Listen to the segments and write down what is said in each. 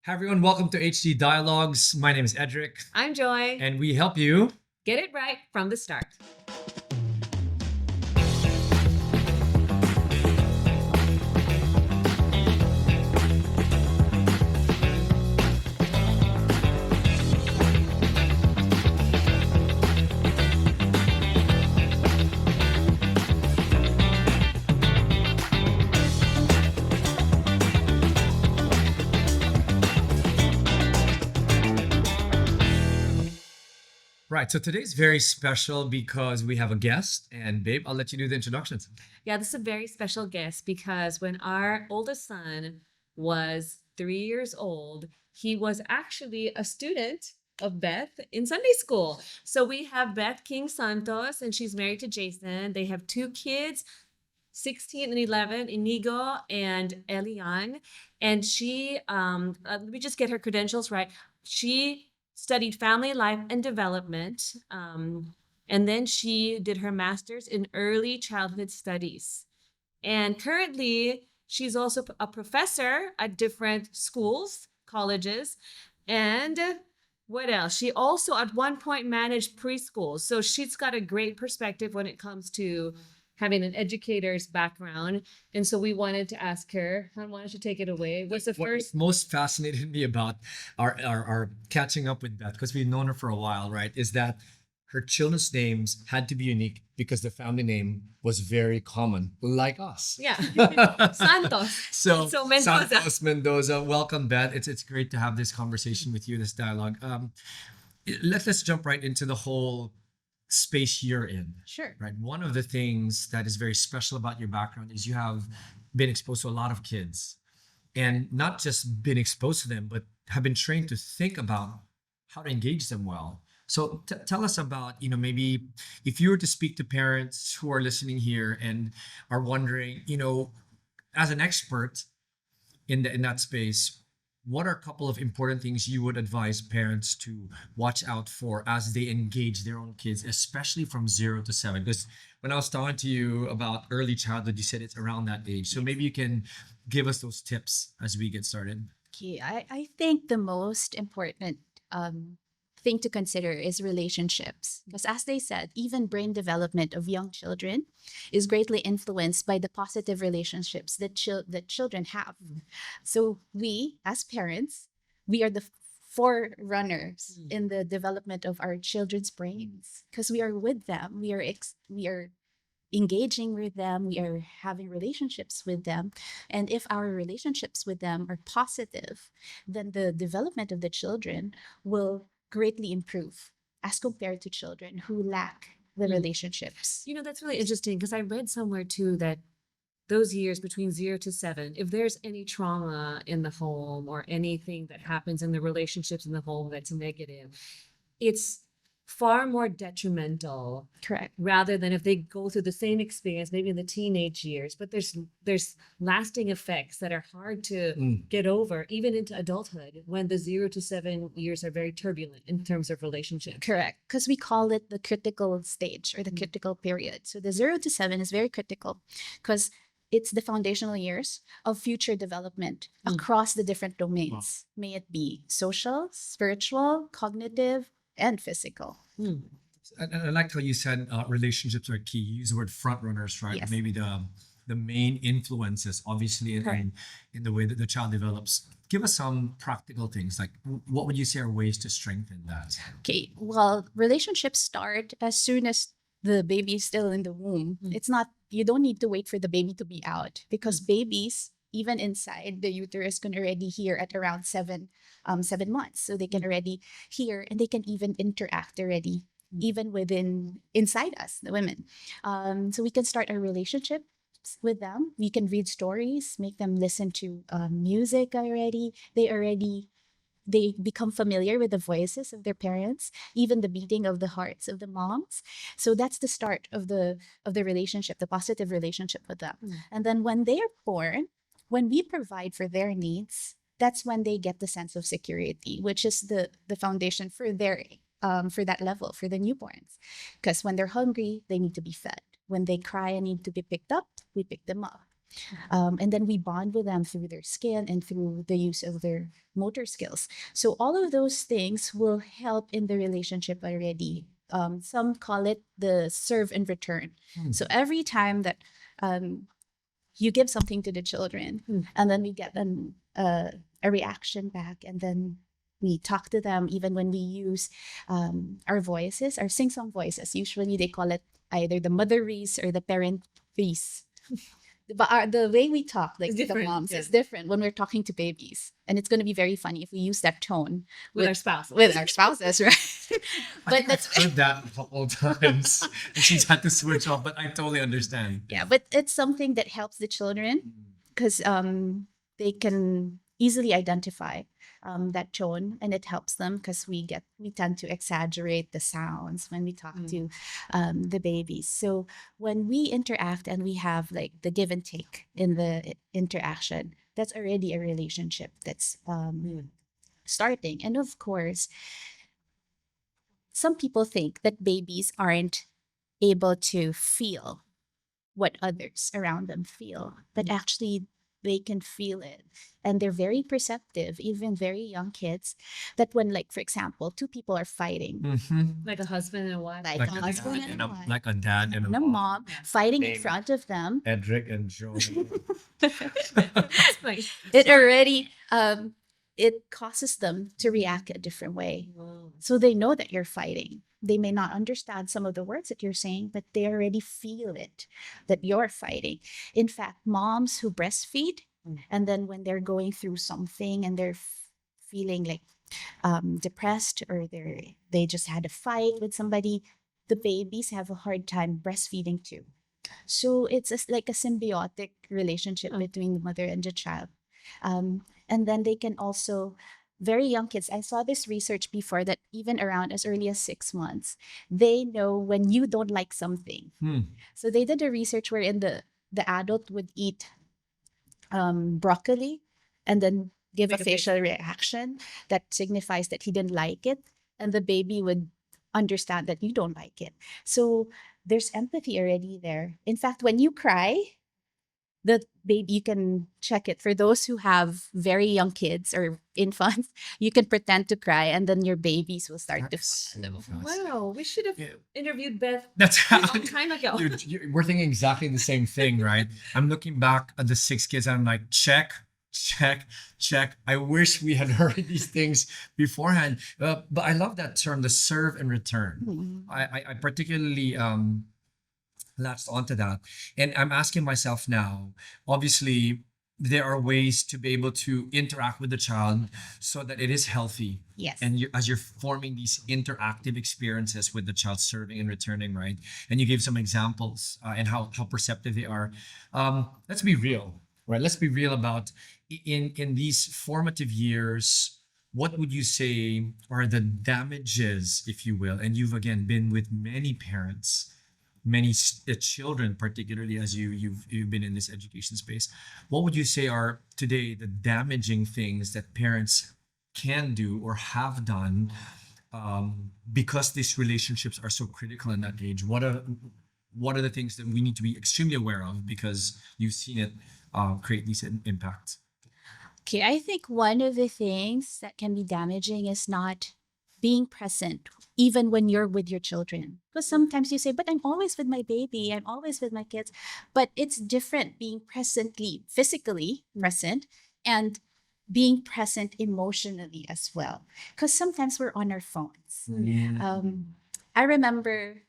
Hi, everyone. Welcome to HD Dialogues. My name is Edric, I'm Joy. and we help you. Get it right from the start. Right. So today's very special because we have a guest. And, babe, I'll let you do the introductions. Yeah, this is a very special guest because when our oldest son was 3 years old, he was actually a student of Beth in Sunday school. So we have Beth King Santos, and she's married to Jason. They have two kids, 16 and 11, Inigo and Elian. And let me just get her credentials right. She studied family life and development. And then she did her master's in early childhood studies. And currently, she's also a professor at different schools, colleges. And what else? She also at one point managed preschools. So she's got a great perspective when it comes to having an educator's background. And so we wanted to ask her, why don't you take it away? What's the What first? most fascinated me about our catching up with Beth, because we've known her for a while, right, is that her children's names had to be unique because the family name was very common, like us. Yeah. Santos. So Mendoza. Santos Mendoza. Welcome, Beth. It's great to have this conversation with you, this dialogue. Let's jump right into the whole space you're in. Sure. Right. One of the things that is very special about your background is you have been exposed to a lot of kids, and not just been exposed to them, but have been trained to think about how to engage them well. So tell us about, maybe if you were to speak to parents who are listening here and are wondering, as an expert in that space, what are a couple of important things you would advise parents to watch out for as they engage their own kids, especially from 0 to 7? Because when I was talking to you about early childhood, you said it's around that age. So maybe you can give us those tips as we get started. Okay, I think the most important thing to consider is relationships. Because as they said, even brain development of young children is greatly influenced by the positive relationships that children have. So we, as parents, we are the forerunners in the development of our children's brains because we are with them. We are engaging with them, we are having relationships with them. And if our relationships with them are positive, then the development of the children will greatly improve as compared to children who lack the relationships. That's really interesting because I read somewhere too that those years between 0 to 7, if there's any trauma in the home or anything that happens in the relationships in the home that's negative, it's far more detrimental. Correct. Rather than if they go through the same experience, maybe in the teenage years, but there's lasting effects that are hard to get over, even into adulthood, when the 0 to 7 years are very turbulent in terms of relationships. Correct. Because we call it the critical stage or the critical period. So the 0 to 7 is very critical because it's the foundational years of future development across the different domains. Wow. May it be social, spiritual, cognitive, and physical. And I like how you said relationships are key. You use the word front runners, right? Yes. Maybe the main influences, obviously, in the way that the child develops. Give us some practical things. Like, what would you say are ways to strengthen that? Okay. Well, relationships start as soon as the baby is still in the womb. It's not, you don't need to wait for the baby to be out because babies, even inside the uterus, can already hear at around 7 months. So they can already hear and they can even interact already, even inside us, the women. So we can start our relationship with them. We can read stories, make them listen to music already. They become familiar with the voices of their parents, even the beating of the hearts of the moms. So that's the start of the relationship, the positive relationship with them. And then when they are born, when we provide for their needs, that's when they get the sense of security, which is the foundation for for that level, for the newborns. Because when they're hungry, they need to be fed. When they cry and need to be picked up, we pick them up. And then we bond with them through their skin and through the use of their motor skills. So all of those things will help in the relationship already. Some call it the serve and return. So every time that you give something to the children, and then we get a reaction back, and then we talk to them, even when we use our voices, our sing-song voices. Usually they call it either the mother voice or the parent voice. But the way we talk, like It's the different, moms, yeah. is different when we're talking to babies. And it's going to be very funny if we use that tone With our spouse. with our spouses, right? I But think I've heard that a couple of times. And she's had to switch off, but I totally understand. yeah, but it's something that helps the children because they can easily identify that tone, and it helps them because we tend to exaggerate the sounds when we talk to the babies. So when we interact and we have like the give and take in the interaction, that's already a relationship that's starting. And of course, some people think that babies aren't able to feel what others around them feel, but actually they can feel it. And they're very perceptive, even very young kids, that when, like, for example, two people are fighting, Like a husband and a wife. like Like a a husband dad and a wife, like a dad and and a mom Yeah. fighting in Name. front of them, Edric and Joy. That's nice. it already it causes them to react a different way. So they know that you're fighting. They may not understand some of the words that you're saying, but they already feel it, that you're fighting. In fact, moms who breastfeed, and then when they're going through something and they're feeling like depressed, or they just had a fight with somebody, the babies have a hard time breastfeeding too. So it's like a symbiotic relationship between the mother and the child. And then they can also, very young kids, I saw this research before that even around as early as 6 months, they know when you don't like something. So they did a research wherein the adult would eat broccoli and then give Make a a face. facial reaction that signifies that he didn't like it, and the baby would understand that you don't like it. So there's empathy already there. In fact, when you cry, the baby, you can check it for those who have very young kids or infants. You can pretend to cry, and then your babies will start to follow. Wow, we should have Yeah. interviewed Beth That's a long time ago. We're thinking exactly the same thing, right? I'm looking back at the 6 kids and I'm like, check, check, check. I wish we had heard these things beforehand. But I love that term, the serve and return. I particularly latched onto that. And I'm asking myself now, obviously, there are ways to be able to interact with the child so that it is healthy. Yes. And as you're forming these interactive experiences with the child, serving and returning, right? And you gave some examples and how perceptive they are. Let's be real, right? Let's be real about in these formative years. What would you say are the damages, if you will? And you've again been with many parents, many children, particularly as you've been in this education space. What would you say are today the damaging things that parents can do or have done because these relationships are so critical in that age? What are the things that we need to be extremely aware of because you've seen it create these impacts? Okay, I think one of the things that can be damaging is not being present, even when you're with your children. Because sometimes you say, but I'm always with my baby, I'm always with my kids. But it's different being physically present, and being present emotionally as well. Because sometimes we're on our phones. I remember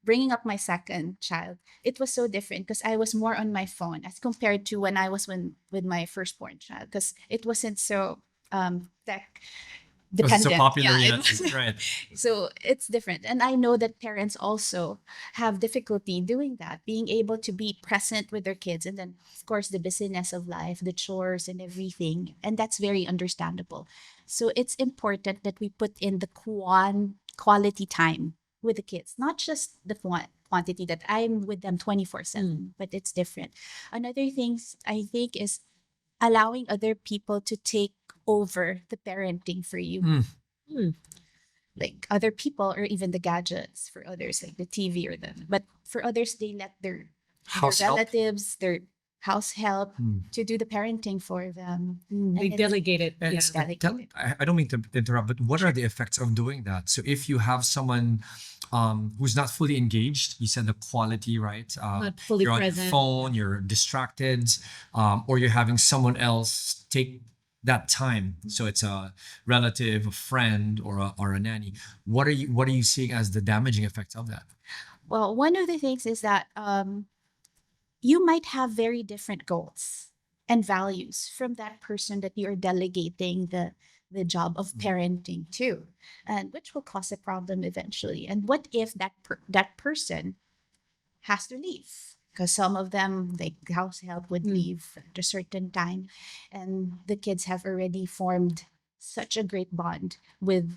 bringing up my second child. It was so different because I was more on my phone as compared to when I was with my firstborn child, because it wasn't so tech Because it's dependent. so popular, Yeah, yeah, it was- right. so it's different. And I know that parents also have difficulty doing that, being able to be present with their kids. And then, of course, the busyness of life, the chores and everything. And that's very understandable. So it's important that we put in the quality time with the kids, not just the quantity that I'm with them 24/7, but it's different. Another thing I think is allowing other people to take over the parenting for you. Like other people, or even the gadgets for others, like the TV or but for others, they let their House help. relatives, their house help Mm. to do the parenting for them. They it's- delegate it. And Yeah. s- Delegate tell, it. I don't mean to interrupt, but what are the effects of doing that? So if you have someone who's not fully engaged, you said the quality, right? Not fully You're on your present. phone, you're distracted, or you're having someone else take that time. So it's a relative, a friend, or a nanny. What are you seeing as the damaging effects of that? Well, one of the things is that you might have very different goals and values from that person that you're delegating the job of parenting to, and which will cause a problem eventually. And what if that person has to leave? Because some of them, like house help, would leave at a certain time, and the kids have already formed such a great bond with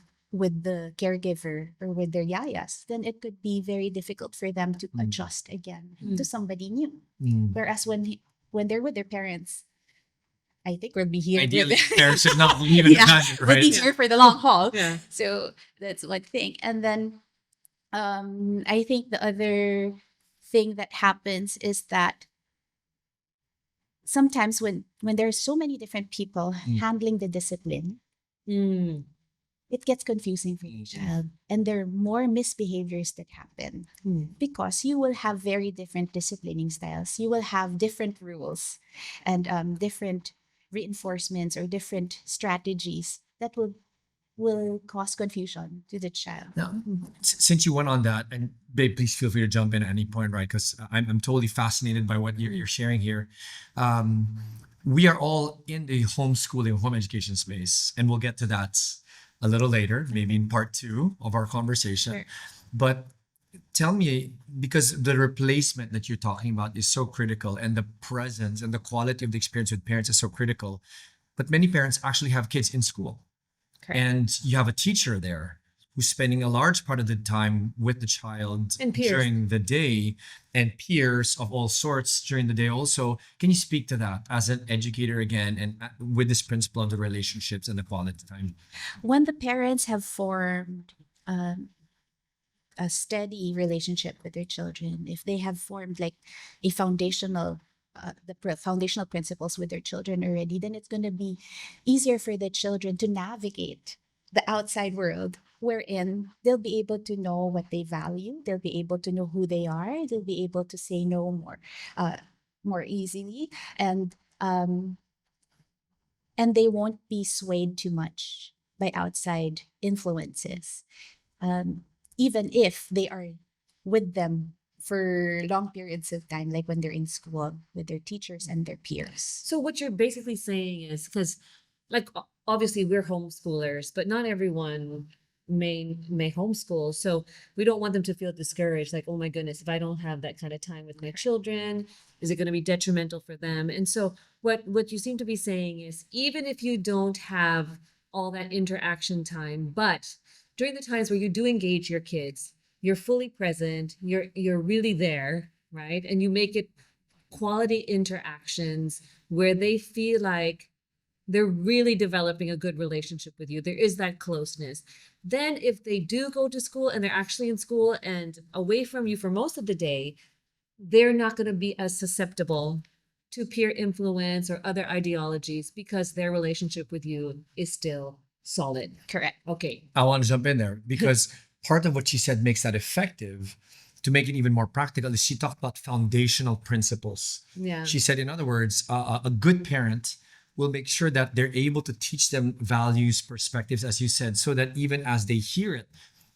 the caregiver or with their yayas, then it could be very difficult for them to adjust again to somebody new. Mm. Whereas when they're with their parents, I think we'll be here. Ideally, with- parents should not leave in the Yeah, time, we'll be right? here for the long haul. Yeah. So that's one thing. And then I think the other thing that happens is that sometimes when there's so many different people handling the discipline, Mm. it gets confusing for the child, and there are more misbehaviors that happen because you will have very different disciplining styles. You will have different rules and different reinforcements or different strategies that will cause confusion to the child. Now, since you went on that, and babe, please feel free to jump in at any point, right? Because I'm totally fascinated by what you're sharing here. We are all in the homeschooling, home education space, and we'll get to that a little later, maybe in part 2 of our conversation. Sure. But tell me, because the replacement that you're talking about is so critical, and the presence and the quality of the experience with parents is so critical. But many parents actually have kids in school. Correct. And you have a teacher there who's spending a large part of the time with the child And peers. during the day, and peers of all sorts during the day also. Can you speak to that as an educator again, and with this principle of the relationships and the quality time? When the parents have formed a steady relationship with their children, if they have formed like a foundational foundational principles with their children already, then it's going to be easier for the children to navigate the outside world, wherein they'll be able to know what they value, they'll be able to know who they are, they'll be able to say no more easily, and they won't be swayed too much by outside influences, even if they are with them for long periods of time, like when they're in school with their teachers and their peers. So what you're basically saying is, because like obviously we're homeschoolers, but not everyone may homeschool. So we don't want them to feel discouraged, like, oh my goodness, if I don't have that kind of time with my children, is it going to be detrimental for them? And so what you seem to be saying is, even if you don't have all that interaction time, but during the times where you do engage your kids, you're fully present, you're really there, right? And you make it quality interactions where they feel like they're really developing a good relationship with you. There is that closeness. Then if they do go to school and they're actually in school and away from you for most of the day, they're not going to be as susceptible to peer influence or other ideologies because their relationship with you is still solid. Correct. Okay. I want to jump in there because part of what she said makes that effective. To make it even more practical, is she talked about foundational principles. Yeah. She said, in other words, a good parent will make sure that they're able to teach them values, perspectives, as you said, so that even as they hear it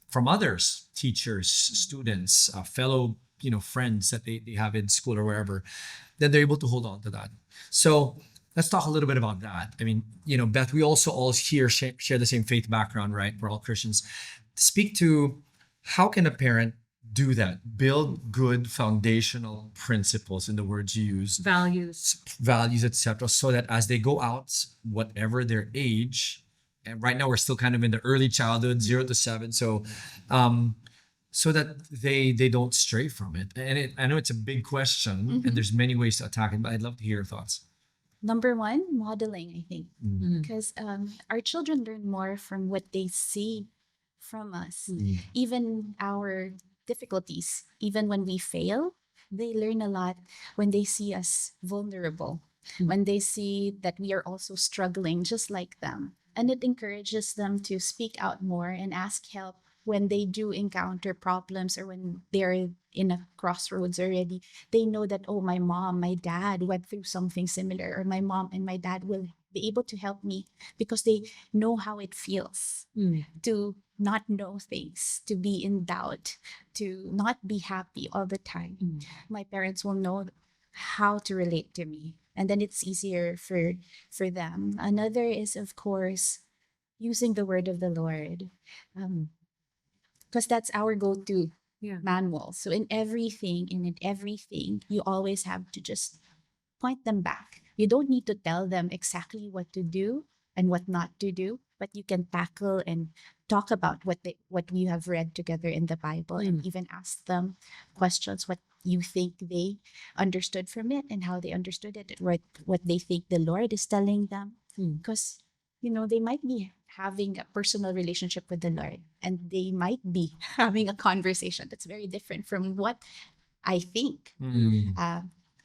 from others, teachers, students, fellow friends that they have in school or wherever, then they're able to hold on to that. So let's talk a little bit about that. I mean, Beth, we also all here share the same faith background, right? We're all Christians. Speak to how can a parent do that? Build good foundational principles, in the words you use, values, etc., so that as they go out, whatever their age, and right now we're still kind of in the early childhood, 0 to 7, so that they don't stray from it. And I know it's a big question, and there's many ways to attack it, but I'd love to hear your thoughts. Number one, modeling, I think, because our children learn more from what they see from us. Even our difficulties, even when we fail, they learn a lot when they see us vulnerable, when they see that we are also struggling just like them. And it encourages them to speak out more and ask help when they do encounter problems or when they're in a crossroads already. They know that, oh, my mom, my dad went through something similar, or my mom and my dad will be able to help me because they know how it feels Mm. to not know things, to be in doubt, to not be happy all the time. Mm. My parents will know how to relate to me, and then it's easier for them. Another is, of course, using the word of the Lord, because that's our go-to Yeah. manual. So in everything, you always have to just point them back. You don't need to tell them exactly what to do and what not to do, but you can tackle and talk about what you have read together in the Bible, and even ask them questions, what you think they understood from it and how they understood it, what they think the Lord is telling them. Mm. Because they might be having a personal relationship with the Lord, and they might be having a conversation that's very different from what I think, Mm.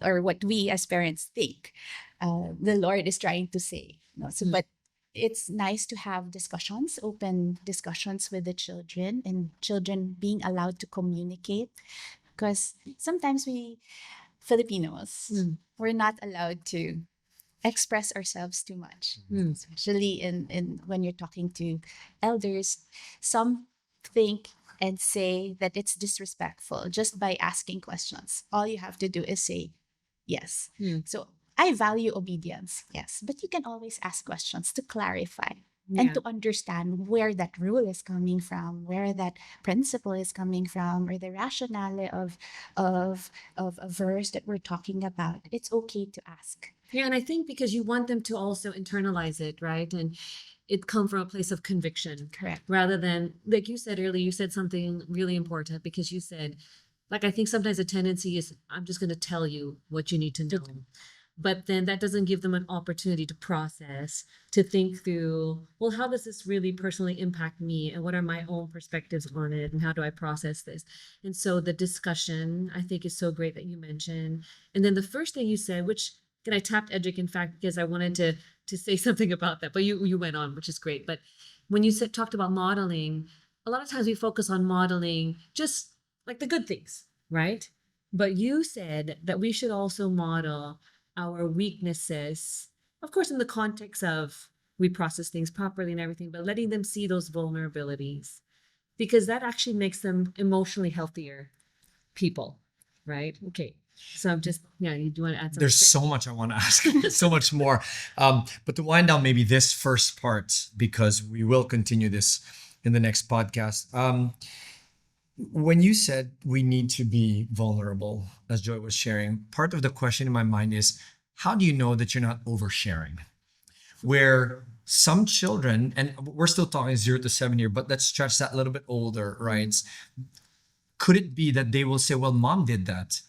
or what we as parents think the Lord is trying to say. So, but it's nice to have discussions, open discussions with the children, and children being allowed to communicate. Because sometimes we Filipinos, we're not allowed to express ourselves too much, especially in when you're talking to elders. Some think and say that it's disrespectful just by asking questions. All you have to do is say yes. So I value obedience, yes, but you can always ask questions to clarify and to understand where that rule is coming from, where that principle is coming from, or the rationale of a verse that we're talking about. It's okay to ask. Yeah, and I think because you want them to also internalize it, right? And it come from a place of conviction. Correct. Rather than, like you said earlier, you said something really important, because you said, like, I think sometimes a tendency is, I'm just going to tell you what you need to know. But then that doesn't give them an opportunity to process, to think through, well, how does this really personally impact me? And what are my own perspectives on it? And how do I process this? And so the discussion, I think, is so great that you mentioned. And then the first thing you said, which, and I tapped Edric, in fact, because I wanted to say something about that, but you went on, which is great. But when you talked about modeling, a lot of times we focus on modeling just like the good things, right? But you said that we should also model our weaknesses, of course, in the context of we process things properly and everything, but letting them see those vulnerabilities, because that actually makes them emotionally healthier people, right? Okay. So I'm just, yeah, you do want to add something? There's so much I want to ask, so much more. But to wind down maybe this first part, because we will continue this in the next podcast. When you said we need to be vulnerable, as Joy was sharing, part of the question in my mind is, how do you know that you're not oversharing? Where some children, and we're still talking 0 to 7 year, but let's stretch that a little bit older, right? Could it be that they will say, well, mom did that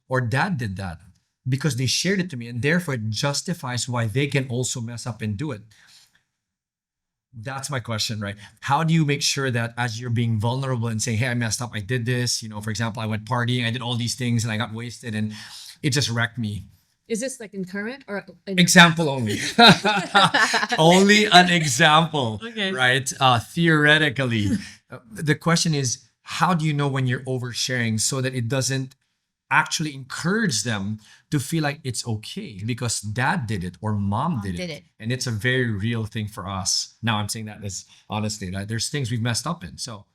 or dad did that because they shared it to me, and therefore it justifies why they can also mess up and do it? That's my question, right? How do you make sure that as you're being vulnerable and saying, hey, I messed up, I did this, for example, I went partying, I did all these things and I got wasted and it just wrecked me. Is this like in current or in Example only. Only an example, Okay. right? Theoretically. The question is, how do you know when you're oversharing so that it doesn't actually encourage them to feel like it's okay because dad did it or mom did it. And it's a very real thing for us. Now I'm saying that as honestly, right? There's things we've messed up in. So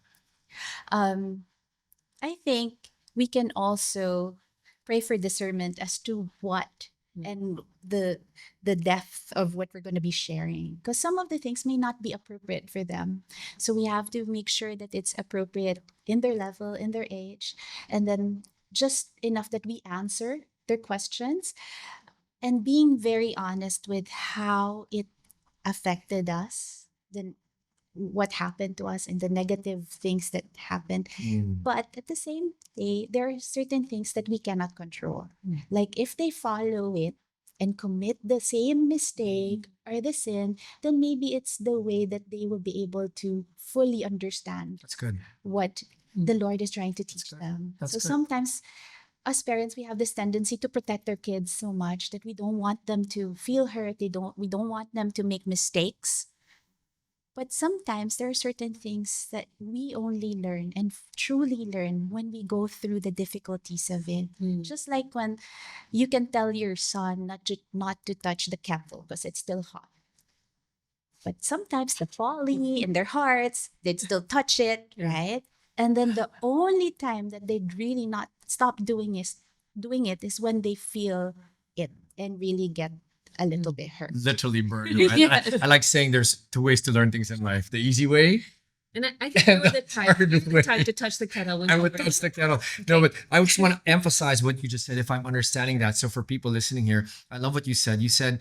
I think we can also pray for discernment as to what and the depth of what we're going to be sharing, because some of the things may not be appropriate for them. So we have to make sure that it's appropriate in their level, in their age, and then just enough that we answer their questions, and being very honest with how it affected us, then what happened to us and the negative things that happened. But at the same day, there are certain things that we cannot control. Like if they follow it and commit the same mistake or the sin, then maybe it's the way that they will be able to fully understand that's good. what the Lord is trying to teach them. That's So good. sometimes us parents, we have this tendency to protect our kids so much that we don't want them to feel hurt. We don't want them to make mistakes. But sometimes there are certain things that we only learn and truly learn when we go through the difficulties of it. Mm. Just like when you can tell your son not to touch the kettle because it's still hot. But sometimes the folly in their hearts, they'd still touch it, Yeah. right? And then the only time that they'd really not stop doing it is when they feel it and really get a little bit hurt. Literally burned. Right? Yes. I like saying there's two ways to learn things in life: the easy way. And I think you were the type, Hard you were the way. type to touch the kettle when I you would were- touch the kettle. No, but I just want to emphasize what you just said, if I'm understanding that. So for people listening here, I love what you said. You said,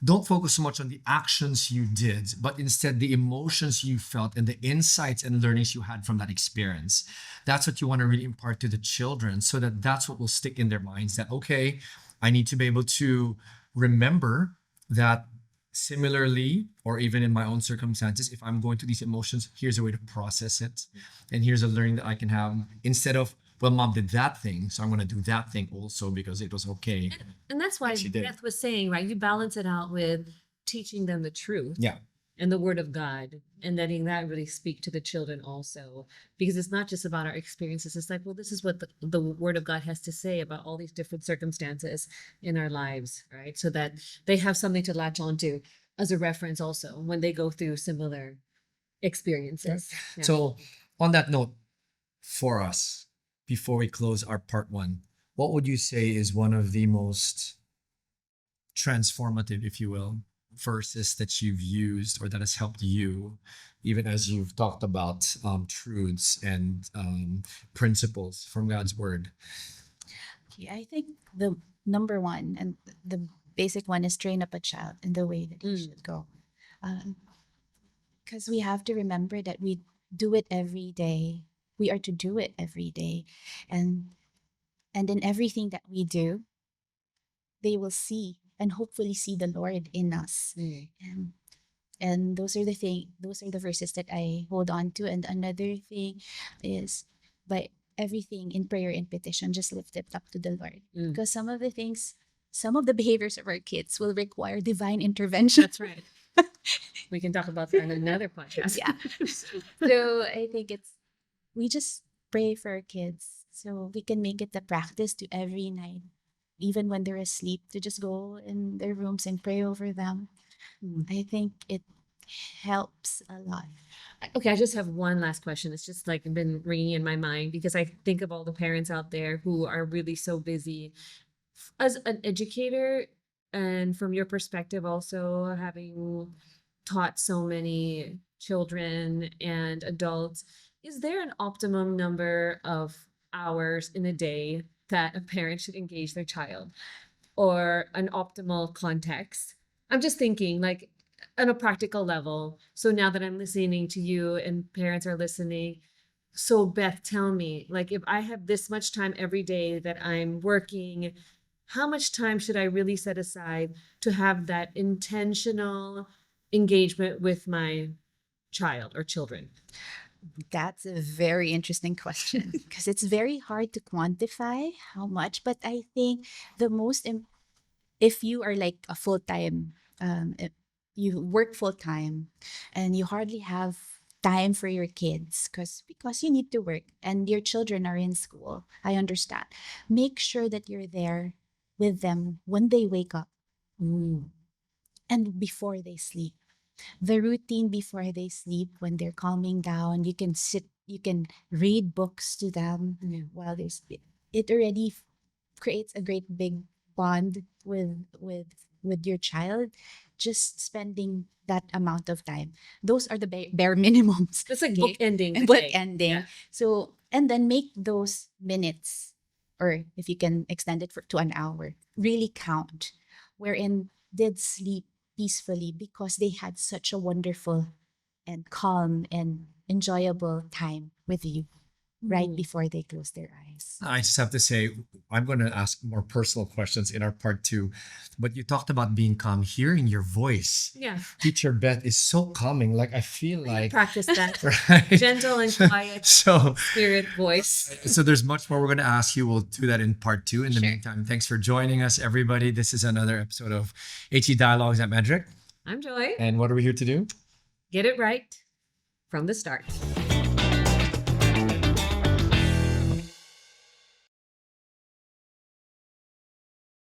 don't focus so much on the actions you did, but instead the emotions you felt and the insights and learnings you had from that experience. That's what you want to really impart to the children, so that that's what will stick in their minds, that, okay, I need to be able to remember that similarly, or even in my own circumstances, if I'm going through these emotions, here's a way to process it. And here's a learning that I can have, instead of, well, mom did that thing, so I'm going to do that thing also because it was okay. And that's why She did. Beth was saying, right? You balance it out with teaching them the truth. Yeah. And the word of God, and letting that really speak to the children also, because it's not just about our experiences. It's like, well, this is what the word of God has to say about all these different circumstances in our lives, right? So that they have something to latch onto as a reference also when they go through similar experiences. Yeah. So, on that note, for us, before we close our part one, what would you say is one of the most transformative, if you will, verses that you've used or that has helped you, even as you've talked about truths and principles from God's word? Yeah, I think the number one and the basic one is train up a child in the way that he Mm. should go. Because we have to remember that we do it every day. We are to do it every day. And in everything that we do, they will see and hopefully see the Lord in us. Mm. And those are the verses that I hold on to. And another thing is, by everything in prayer and petition, just lift it up to the Lord. Mm. Because some of the behaviors of our kids will require divine intervention. That's right. We can talk about that in another podcast. Yeah. So I think we just pray for our kids so we can make it a practice to every night, even when they're asleep, to just go in their rooms and pray over them. Mm. I think it helps a lot. Okay, I just have one last question. It's just like been ringing in my mind because I think of all the parents out there who are really so busy. As an educator, and from your perspective, also having taught so many children and adults, is there an optimum number of hours in a day that a parent should engage their child, or an optimal context? I'm just thinking, like, on a practical level. So now that I'm listening to you and parents are listening, so Beth, tell me, like, if I have this much time every day that I'm working, how much time should I really set aside to have that intentional engagement with my child or children? That's a very interesting question because it's very hard to quantify how much. But I think if you are like a full time, if you work full time and you hardly have time for your kids because you need to work and your children are in school, I understand. Make sure that you're there with them when they wake up Mm. and before they sleep. The routine before they sleep, when they're calming down, you can read books to them Yeah. while they sleep. It already creates a great big bond with your child. Just spending that amount of time. Those are the bare minimums. It's like Okay? book ending. the Book day. ending. Yeah. So, and then make those minutes, or if you can extend it to an hour, really count. Wherein did sleep peacefully because they had such a wonderful and calm and enjoyable time with you. right Mm. before they close their eyes. I just have to say, I'm going to ask more personal questions in our part 2. But you talked about being calm. Hearing your voice, Yeah. Teacher Beth, is so calming. Like, I feel like, Practice that right? gentle and quiet So, spirit voice. so there's much more we're going to ask you. We'll do that in part 2. In the Sure. meantime, thanks for joining us, everybody. This is another episode of HE Dialogues. I'm Edric. I'm Joy. And what are we here to do? Get it right from the start.